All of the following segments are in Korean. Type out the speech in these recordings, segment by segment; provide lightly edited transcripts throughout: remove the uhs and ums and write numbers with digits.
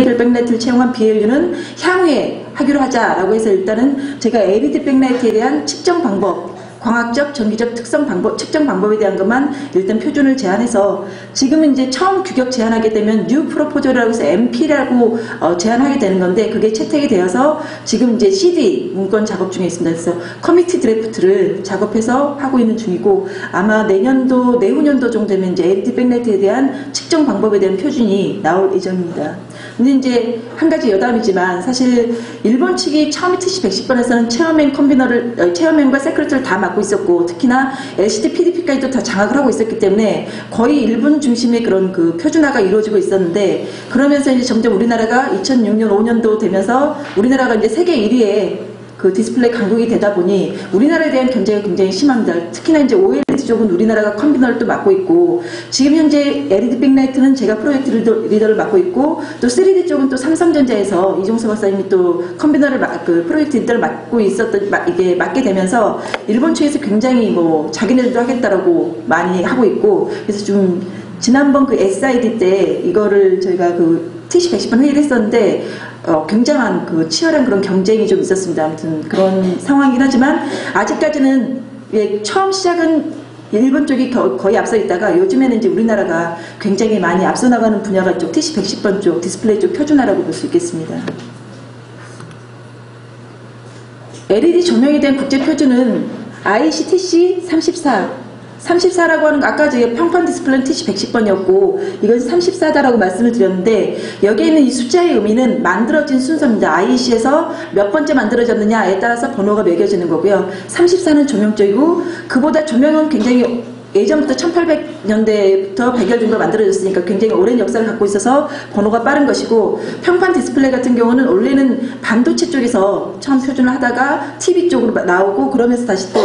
백라이트를 채용한 BLU는 향후에 하기로 하자라고 해서 일단은 제가 LED 백라이트에 대한 측정 방법, 광학적, 전기적 특성 방법, 측정 방법에 대한 것만 일단 표준을 제안해서 지금은 이제 처음 규격 제안하게 되면 뉴 프로포저라고 해서 MP라고 제안하게 되는 건데 그게 채택이 되어서 지금 이제 CD 문건 작업 중에 있습니다. 그래서 커미티 드래프트를 작업해서 하고 있는 중이고 아마 내년도, 내후년도 정도 되면 이제 LED 백라이트에 대한 측정 방법에 대한 표준이 나올 예정입니다. 근데 이제 한 가지 여담이지만 사실 일본 측이 처음에 TC110번에서는 체어맨과 세크레터를 다 맡고 있었고 특히나 LCD PDP까지도 다 장악을 하고 있었기 때문에 거의 일본 중심의 그런 그 표준화가 이루어지고 있었는데 그러면서 이제 점점 우리나라가 2006년 5년도 되면서 우리나라가 이제 세계 1위의 그 디스플레이 강국이 되다 보니 우리나라에 대한 견제가 굉장히 심합니다. 특히나 이제 OLED 쪽은 우리나라가 컨비너를 또 맡고 있고 지금 현재 LED 백라이트는 제가 프로젝트 리더를 맡고 있고 또 3D 쪽은 또 삼성전자에서 이종서 박사님이 또 컨비너를 그 프로젝트 리더를 맡고 이게 맡게 되면서 일본 측에서 굉장히 뭐 자기네들도 하겠다라고 많이 하고 있고 그래서 좀 지난번 그 SID 때 이거를 저희가 그 TC110번 회의를 했었는데 굉장한 그 치열한 그런 경쟁이 좀 있었습니다. 아무튼 그런 상황이긴 하지만 아직까지는 처음 시작은 일본 쪽이 거의 앞서 있다가 요즘에는 이제 우리나라가 굉장히 많이 앞서 나가는 분야가 쪽 TC110번 쪽 디스플레이 쪽 표준화라고 볼 수 있겠습니다. LED 조명에 대한 국제 표준은 ICTC 34라고 하는 거 아까 저희 평판 디스플레이는 TC110번이었고 이건 34다라고 말씀을 드렸는데 여기에 있는 이 숫자의 의미는 만들어진 순서입니다. IEC에서 몇 번째 만들어졌느냐에 따라서 번호가 매겨지는 거고요. 34는 조명 쪽이고 그보다 조명은 굉장히 예전부터 1800년대부터 100여 정도 만들어졌으니까 굉장히 오랜 역사를 갖고 있어서 번호가 빠른 것이고 평판 디스플레이 같은 경우는 원래는 반도체 쪽에서 처음 표준을 하다가 TV 쪽으로 나오고 그러면서 다시 또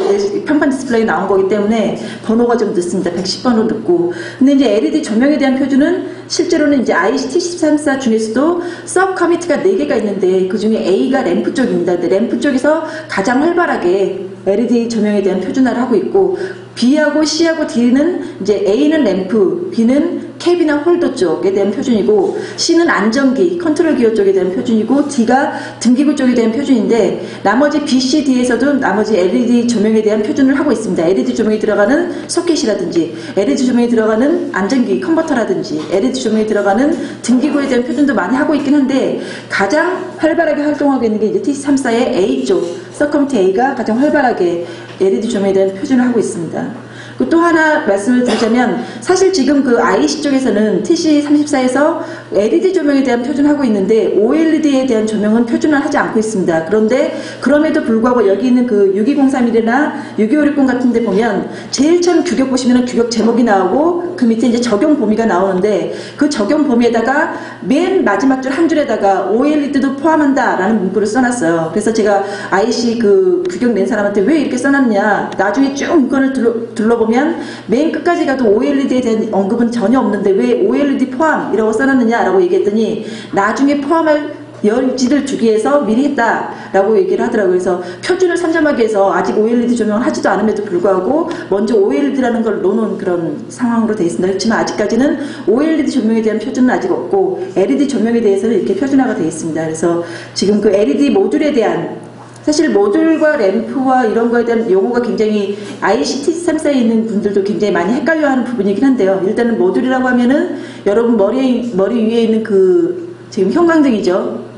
평판 디스플레이 나온 거기 때문에 번호가 좀 늦습니다. 110번으로 늦고 근데 이제 LED 조명에 대한 표준은 실제로는 이제 ICT134 중에서도 서브 커미티가 4개가 있는데 그 중에 A가 램프 쪽입니다. 근데 램프 쪽에서 가장 활발하게 LED 조명에 대한 표준화를 하고 있고 B하고 C하고 D는 이제 A는 램프, B는 캡이나 홀더 쪽에 대한 표준이고 C는 안전기, 컨트롤 기어 쪽에 대한 표준이고 D가 등기구 쪽에 대한 표준인데 나머지 B, C, D에서도 나머지 LED 조명에 대한 표준을 하고 있습니다. LED 조명이 들어가는 소켓이라든지 LED 조명이 들어가는 안전기, 컨버터라든지 LED 조명이 들어가는 등기구에 대한 표준도 많이 하고 있긴 한데 가장 활발하게 활동하고 있는 게 이제 TC34의 A 쪽, 서커미티 A가 가장 활발하게 LED 조명에 대한 표준을 하고 있습니다. 또 하나 말씀을 드리자면 사실 지금 그 IC 쪽에서는 TC34에서 LED 조명에 대한 표준을 하고 있는데 OLED에 대한 조명은 표준을 하지 않고 있습니다. 그런데 그럼에도 불구하고 여기 있는 그 62031이나 6250 같은 데 보면 제일 처음 규격 보시면 규격 제목이 나오고 그 밑에 이제 적용 범위가 나오는데 그 적용 범위에다가 맨 마지막 줄 한 줄에다가 OLED도 포함한다 라는 문구를 써놨어요. 그래서 제가 IC 그 규격 낸 사람한테 왜 이렇게 써놨냐 나중에 쭉 문건을 둘러보면 맨 끝까지 가도 OLED에 대한 언급은 전혀 없는데 왜 OLED 포함이라고 써놨느냐라고 얘기했더니 나중에 포함할 여지를 주기 위해서 미리 했다라고 얘기를 하더라고요. 그래서 표준을 선점하기 위해서 아직 OLED 조명을 하지도 않음에도 불구하고 먼저 OLED라는 걸 놓는 그런 상황으로 되어 있습니다. 그렇지만 아직까지는 OLED 조명에 대한 표준은 아직 없고 LED 조명에 대해서는 이렇게 표준화가 되어 있습니다. 그래서 지금 그 LED 모듈에 대한 사실 모듈과 램프와 이런 거에 대한 용어가 굉장히 ICT34에 있는 분들도 굉장히 많이 헷갈려하는 부분이긴 한데요. 일단은 모듈이라고 하면은 여러분 머리 위에 있는 그 지금 형광등이죠.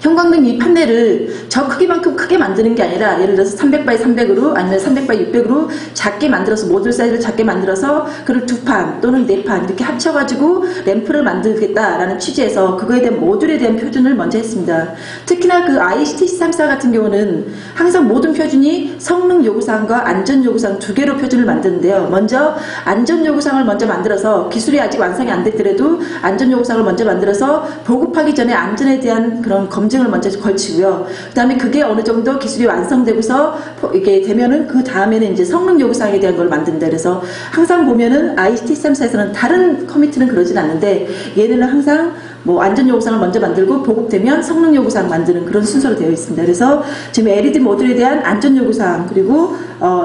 형광등 이 판넬을 저 크기만큼 크게 만드는 게 아니라 예를 들어서 300x 300으로 아니면 300x 600으로 작게 만들어서 모듈 사이즈를 작게 만들어서 그걸 2판 또는 4판 이렇게 합쳐가지고 램프를 만들겠다라는 취지에서 그거에 대한 모듈에 대한 표준을 먼저 했습니다. 특히나 그 ICT34 같은 경우는 항상 모든 표준이 성능 요구사항과 안전 요구사항 두 개로 표준을 만드는데요. 먼저 안전 요구사항을 먼저 만들어서 기술이 아직 완성이 안 됐더라도 안전 요구사항을 먼저 만들어서 보급하기 전에 안전에 대한 그런 검증을 먼저 걸치고요. 그 다음에 그게 어느 정도 기술이 완성되고서 이게 되면은 그 다음에는 이제 성능 요구사항에 대한 걸 만든다. 그래서 항상 보면은 ICT34에서는 다른 커미티는 그러진 않는데 얘네는 항상 뭐 안전 요구사항을 먼저 만들고 보급되면 성능 요구사항 만드는 그런 순서로 되어 있습니다. 그래서 지금 LED 모듈에 대한 안전 요구사항 그리고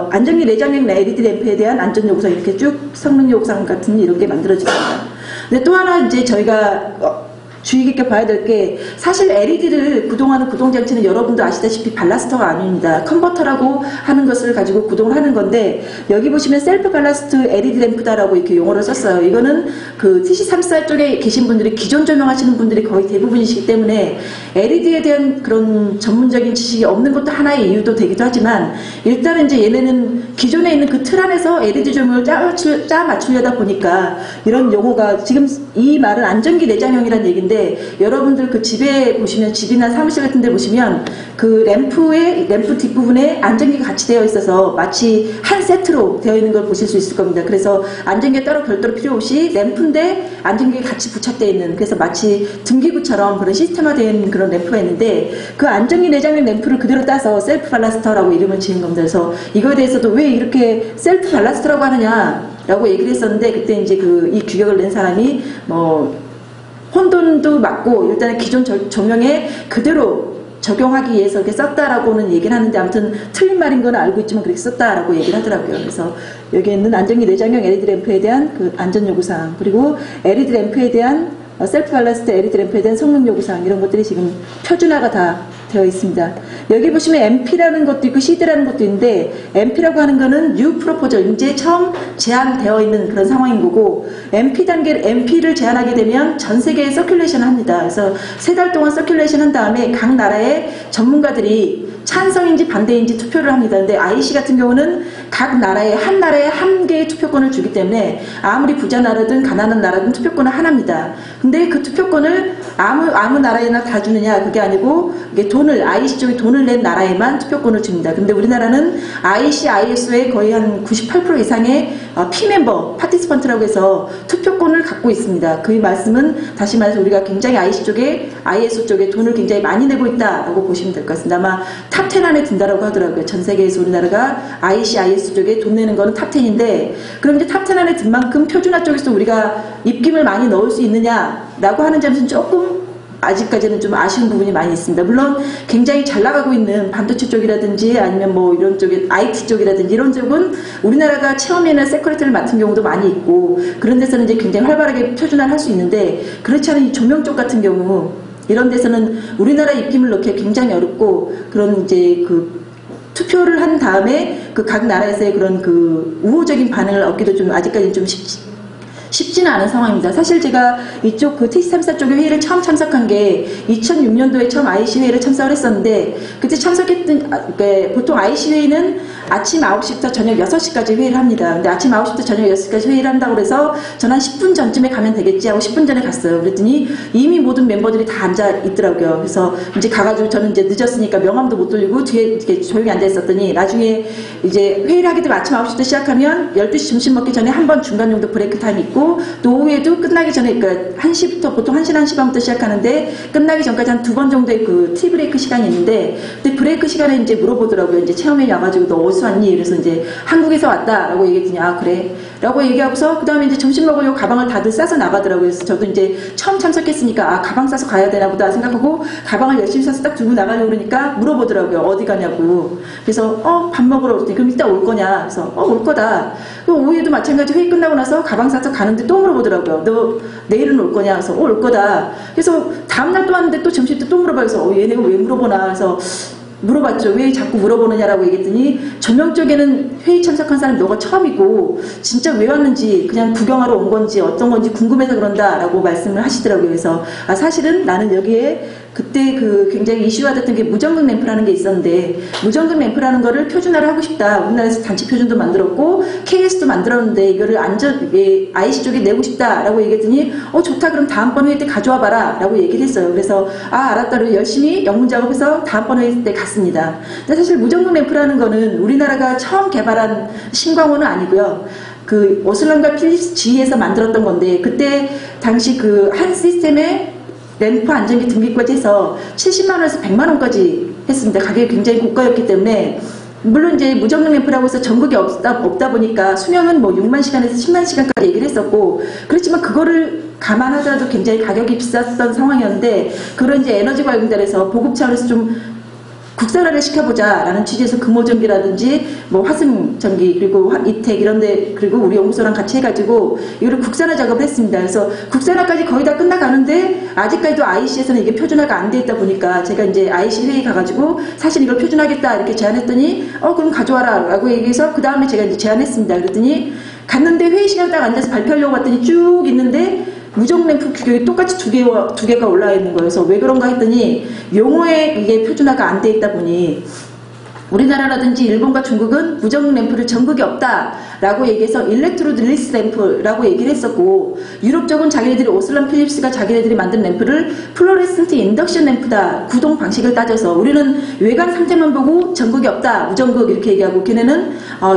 안전기 내장용 LED 램프에 대한 안전 요구사항 이렇게 쭉 성능 요구사항 같은 이런 게 만들어집니다. 근데 또 하나 이제 저희가 주의 깊게 봐야 될 게 사실 LED를 구동하는 구동장치는 여러분도 아시다시피 발라스터가 아닙니다. 컨버터라고 하는 것을 가지고 구동을 하는 건데 여기 보시면 셀프 발라스트 LED 램프다라고 이렇게 용어를 썼어요. 이거는 그 TC34 쪽에 계신 분들이 기존 조명하시는 분들이 거의 대부분이시기 때문에 LED에 대한 그런 전문적인 지식이 없는 것도 하나의 이유도 되기도 하지만 일단은 이제 얘네는 기존에 있는 그 틀 안에서 LED 조명을 짜 맞추려다 보니까 이런 용어가 지금 이 말은 안전기 내장형이라는 얘기인데 여러분들 그 집에 보시면 집이나 사무실 같은 데 보시면 그 램프 뒷부분에 안전기가 같이 되어 있어서 마치 한 세트로 되어 있는 걸 보실 수 있을 겁니다. 그래서 안전기가 따로 별도로 필요 없이 램프인데 안전기가 같이 부착되어 있는 그래서 마치 등기구처럼 그런 시스템화되어 있는 그런 램프가 있는데 그 안전기 내장형 램프를 그대로 따서 셀프 발라스터라고 이름을 지은 겁니다. 그래서 이거에 대해서도 왜 이렇게 셀프 발라스터라고 하느냐 라고 얘기를 했었는데 그때 이제 이 규격을 낸 사람이 혼돈도 맞고 일단은 기존 조명에 그대로 적용하기 위해서 이렇게 썼다라고는 얘기를 하는데 아무튼 틀린 말인 건 알고 있지만 그렇게 썼다라고 얘기를 하더라고요. 그래서 여기 있는 안전기 내장형 LED 램프에 대한 그 안전 요구사항 그리고 LED 램프에 대한 셀프 발라스트 LED 램프에 대한 성능 요구사항 이런 것들이 지금 표준화가 다 되어 있습니다. 여기 보시면 MP라는 것도 있고 CD라는 것도 있는데 MP라고 하는 거는 New Proposal 이제 처음 제한되어 있는 그런 상황인 거고 MP를 제한하게 되면 전 세계에 서큘레이션을 합니다. 그래서 3달 동안 서큘레이션 한 다음에 각 나라의 전문가들이 찬성인지 반대인지 투표를 합니다. 근데 IC 같은 경우는 각 나라에 한 개의 투표권을 주기 때문에 아무리 부자 나라든 가난한 나라든 투표권은 하나입니다. 근데 그 투표권을 아무 나라에나 다 주느냐 그게 아니고 이게 IC 쪽이 돈을 낸 나라에만 투표권을 줍니다. 근데 우리나라는 IC, ISO의 거의 한 98% 이상의 P멤버, 파티스펀트라고 해서 투표권을 갖고 있습니다. 그 말씀은 다시 말해서 우리가 굉장히 ISO 쪽에 돈을 굉장히 많이 내고 있다라고 보시면 될 것 같습니다. 아마 탑 10 안에 든다라고 하더라고요. 전 세계에서 우리나라가 IC, IS 쪽에 돈 내는 거는 탑 10인데 그럼 이제 탑 10 안에 든 만큼 표준화 쪽에서 우리가 입김을 많이 넣을 수 있느냐라고 하는 점에서는 조금 아직까지는 좀 아쉬운 부분이 많이 있습니다. 물론 굉장히 잘 나가고 있는 반도체 쪽이라든지 아니면 이런 쪽에 IT 쪽이라든지 이런 쪽은 우리나라가 체험이나 세큐리티를 맡은 경우도 많이 있고 그런 데서는 이제 굉장히 활발하게 표준화를 할 수 있는데 그렇지 않은 이 조명 쪽 같은 경우 이런 데서는 우리나라 입김을 넣기 굉장히 어렵고 그런 이제 그 투표를 한 다음에 그 각 나라에서의 그런 그 우호적인 반응을 얻기도 좀 아직까지는 좀 쉽지는 않은 상황입니다. 사실 제가 이쪽 그 TC34 쪽의 회의를 처음 참석한 게 2006년도에 처음 IC 회의를 참석을 했었는데 그때 참석했던 보통 IC 회의는 아침 9시부터 저녁 6시까지 회의를 합니다. 근데 아침 9시부터 저녁 6시까지 회의를 한다고 그래서 저는 한 10분 전쯤에 가면 되겠지 하고 10분 전에 갔어요. 그랬더니 이미 모든 멤버들이 다 앉아 있더라고요. 그래서 이제 가가지고 저는 이제 늦었으니까 명함도 못 돌리고 뒤에 이렇게 조용히 앉아 있었더니 나중에 이제 회의를 하게 되면 아침 9시부터 시작하면 12시 점심 먹기 전에 한 번 중간 정도 브레이크 타임 있고 또 오후에도 끝나기 전에 그러니까 1시부터 보통 1시, 1시 반부터 시작하는데 끝나기 전까지 한 2번 정도의 그 티 브레이크 시간이 있는데 근데 브레이크 시간에 이제 물어보더라고요. 이제 체험에 와가지고 너 어디서 왔니? 그래서 이제 한국에서 왔다라고 얘기했더니 아 그래 라고 얘기하고서 그 다음에 이제 점심 먹으려고 가방을 다들 싸서 나가더라고요. 그래서 저도 이제 처음 참석했으니까 아 가방 싸서 가야 되나 보다 생각하고 가방을 열심히 싸서 딱 들고 나가려고 그러니까 물어보더라고요. 어디 가냐고. 그래서 밥 먹으러 그랬더니 그럼 이따 올 거냐? 그래서 올 거다. 오후에도 마찬가지 회의 끝나고 나서 가방 싸서 가는데 또 물어보더라고요. 너 내일은 올 거냐? 그래서 올 거다. 그래서 다음날 또 왔는데 또 점심 때 또 물어봐요. 그래서 얘네가 왜 물어보나? 그래서 물어봤죠. 왜 자꾸 물어보느냐라고 얘기했더니 조명 쪽에는 회의 참석한 사람이 너가 처음이고 진짜 왜 왔는지 그냥 구경하러 온 건지 어떤 건지 궁금해서 그런다라고 말씀을 하시더라고요. 그래서 사실은 나는 여기에 그때 그 굉장히 이슈가 됐던 게 무전등 램프라는 게 있었는데 무전등 램프라는 거를 표준화를 하고 싶다. 우리나라에서 단체 표준도 만들었고 KS도 만들었는데 이거를 IC 쪽에 내고 싶다라고 얘기했더니 좋다. 그럼 다음번 회의 때 가져와 봐라 라고 얘기를 했어요. 그래서 알았다. 그래서 열심히 영문 작업해서 다음번 회의 때 갔습니다. 근데 사실 무전등 램프라는 거는 우리나라가 처음 개발한 신광호는 아니고요. 그 오슬람과 필립스 G에서 만들었던 건데 그때 당시 그 한 시스템에 램프 안전기 등기까지 해서 70만원에서 100만원까지 했습니다. 가격이 굉장히 고가였기 때문에 물론 이제 무전등 램프라고 해서 전국에 없다 보니까 수명은 6만 시간에서 10만 시간까지 얘기를 했었고 그렇지만 그거를 감안하더라도 굉장히 가격이 비쌌던 상황이었는데 그런 이제 에너지 관련돼서 보급 차원에서 좀 국산화를 시켜보자라는 취지에서 금호전기라든지 뭐 화승전기 그리고 이택 이런데 그리고 우리 연구소랑 같이 해가지고 이거를 국산화 작업을 했습니다. 그래서 국산화까지 거의 다 끝나가는데 아직까지도 IEC에서는 이게 표준화가 안 돼 있다 보니까 제가 이제 IEC 회의 가가지고 사실 이걸 표준화하겠다 이렇게 제안했더니 그럼 가져와라 라고 얘기해서 그 다음에 제가 이제 제안했습니다. 그랬더니 갔는데 회의 시간 딱 앉아서 발표하려고 봤더니 쭉 있는데 무정 램프 규격이 똑같이 두 개가 올라와 있는 거예요. 그래서 왜 그런가 했더니 용어에 이게 표준화가 안 돼 있다 보니 우리나라라든지 일본과 중국은 무정 램프를 전극이 없다라고 얘기해서 일렉트로드 릴리스 램프라고 얘기를 했었고 유럽 쪽은 자기네들이 오슬람 필립스가 자기네들이 만든 램프를 플로레센트 인덕션 램프다 구동 방식을 따져서 우리는 외관 상태만 보고 전극이 없다 무전극 이렇게 얘기하고 걔네는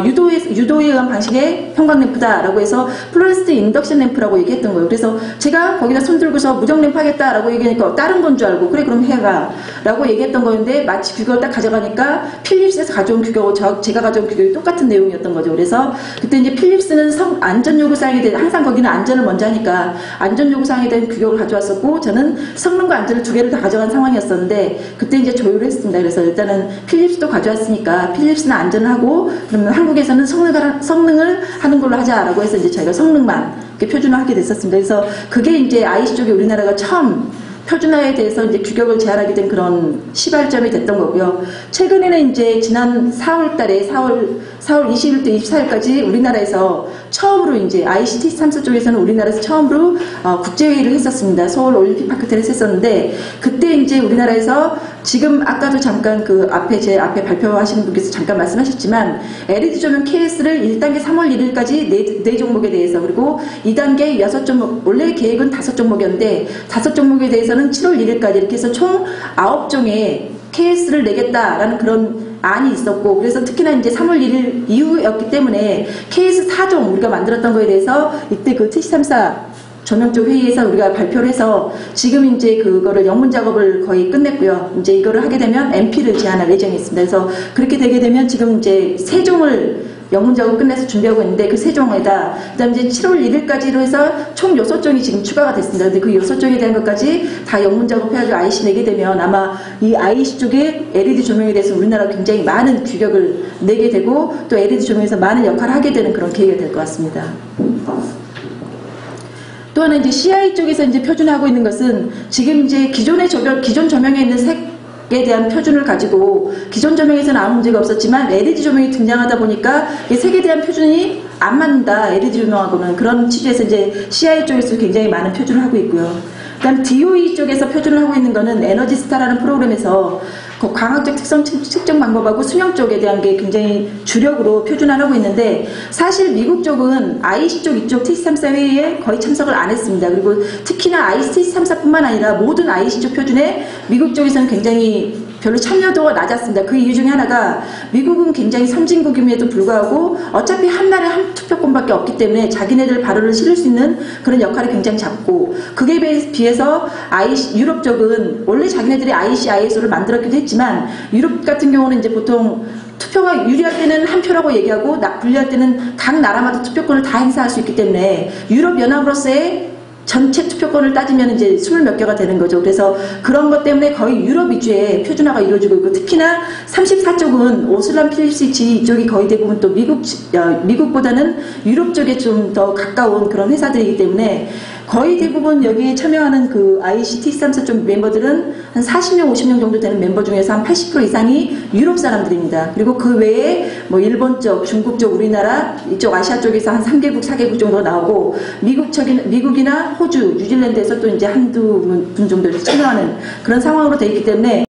유도에 의한 방식의 형광 램프다라고 해서 플로레센트 인덕션 램프라고 얘기했던 거예요. 그래서 제가 거기다 손들고서 무정 램프 하겠다라고 얘기하니까 다른 건 줄 알고 그래 그럼 해가 라고 얘기했던 거였는데 마치 규격을 딱 가져가니까 필립스에서 가져온 규격하고 제가 가져온 규격이 똑같은 내용이었던 거죠. 그래서 그때 이제 필립스는 안전 요구사항에 대해 항상 거기는 안전을 먼저 하니까 안전 요구사항에 대한 규격을 가져왔었고 저는 성능과 안전을 두 개를 다 가져간 상황이었었는데 그때 이제 조율을 했습니다. 그래서 일단은 필립스도 가져왔으니까 필립스는 안전을 하고 그러면 한국에서는 성능을 하는 걸로 하자라고 해서 이제 저희가 성능만 이렇게 표준화하게 됐었습니다. 그래서 그게 이제 IC 쪽에 우리나라가 처음 표준화에 대해서 이제 규격을 제한하게 된 그런 시발점이 됐던 거고요. 최근에는 이제 지난 4월 20일부터 24일까지 우리나라에서 처음으로 이제 ICT 3사 쪽에서는 우리나라에서 처음으로 국제회의를 했었습니다. 서울 올림픽 파크텔에서 했었는데 그때 이제 우리나라에서 지금 아까도 잠깐 제 앞에 발표하시는 분께서 잠깐 말씀하셨지만 LED 조명 KS를 1단계 3월 1일까지 4종목에 대해서 그리고 2단계 6종목 원래 계획은 5종목이었는데 5종목에 대해서는 7월 1일까지 이렇게 해서 총 9종의 KS를 내겠다라는 그런 안이 있었고 그래서 특히나 이제 3월 1일 이후였기 때문에 KS 4종 우리가 만들었던 거에 대해서 이때 그 TC3사 조명 쪽 회의에서 우리가 발표를 해서 지금 이제 그거를 영문 작업을 거의 끝냈고요. 이제 이거를 하게 되면 MP를 제안할 예정이 있습니다. 그래서 그렇게 되게 되면 지금 이제 3종을 영문 작업 끝내서 준비하고 있는데 그 3종에다 그다음 이제 7월 1일까지로 해서 총 6종이 지금 추가가 됐습니다. 근데 그 6종에 대한 것까지 다 영문 작업해가지고 IC 내게 되면 아마 이 IC 쪽에 LED 조명에 대해서 우리나라가 굉장히 많은 규격을 내게 되고 또 LED 조명에서 많은 역할을 하게 되는 그런 계기가 될 것 같습니다. 또 하나 이제 CI 쪽에서 이제 표준화하고 있는 것은 지금 이제 기존 조명에 있는 색에 대한 표준을 가지고 기존 조명에서는 아무 문제가 없었지만 LED 조명이 등장하다 보니까 이 색에 대한 표준이 안 맞는다. LED 조명하고는 그런 취지에서 이제 CI 쪽에서 굉장히 많은 표준을 하고 있고요. 그다음 DOE 쪽에서 표준을 하고 있는 거는 에너지스타라는 프로그램에서 그 광학적 특성 측정 방법하고 수명 쪽에 대한 게 굉장히 주력으로 표준화를 하고 있는데 사실 미국 쪽은 IC 쪽 이쪽 TC3사 회의에 거의 참석을 안 했습니다. 그리고 특히나 IC3사뿐만 아니라 모든 IC 쪽 표준에 미국 쪽에서는 굉장히 별로 참여도가 낮았습니다. 그 이유 중에 하나가 미국은 굉장히 선진국임에도 불구하고 어차피 한 나라에 한 투표권밖에 없기 때문에 자기네들 발언을 실을 수 있는 그런 역할이 굉장히 작고 그에 비해서 유럽 쪽은 원래 자기네들이 IC, ISO를 만들었기도 했지만 유럽 같은 경우는 이제 보통 투표가 유리할 때는 한 표라고 얘기하고 불리할 때는 각 나라마다 투표권을 다 행사할 수 있기 때문에 유럽 연합으로서의 전체 투표권을 따지면 이제 20몇 개가 되는 거죠. 그래서 그런 것 때문에 거의 유럽 위주의 표준화가 이루어지고 있고 특히나 34쪽은 오슬람 필립스위치 이쪽이 거의 대부분 또 미국보다는 유럽 쪽에 좀 더 가까운 그런 회사들이기 때문에 거의 대부분 여기에 참여하는 그 ICT 3사 쪽 멤버들은 한 40명, 50명 정도 되는 멤버 중에서 한 80% 이상이 유럽 사람들입니다. 그리고 그 외에 뭐 일본 쪽, 중국 쪽, 우리나라 이쪽 아시아 쪽에서 한 3개국, 4개국 정도 나오고 미국이나 호주, 뉴질랜드에서 또 이제 한두 분 정도 참여하는 그런 상황으로 되어 있기 때문에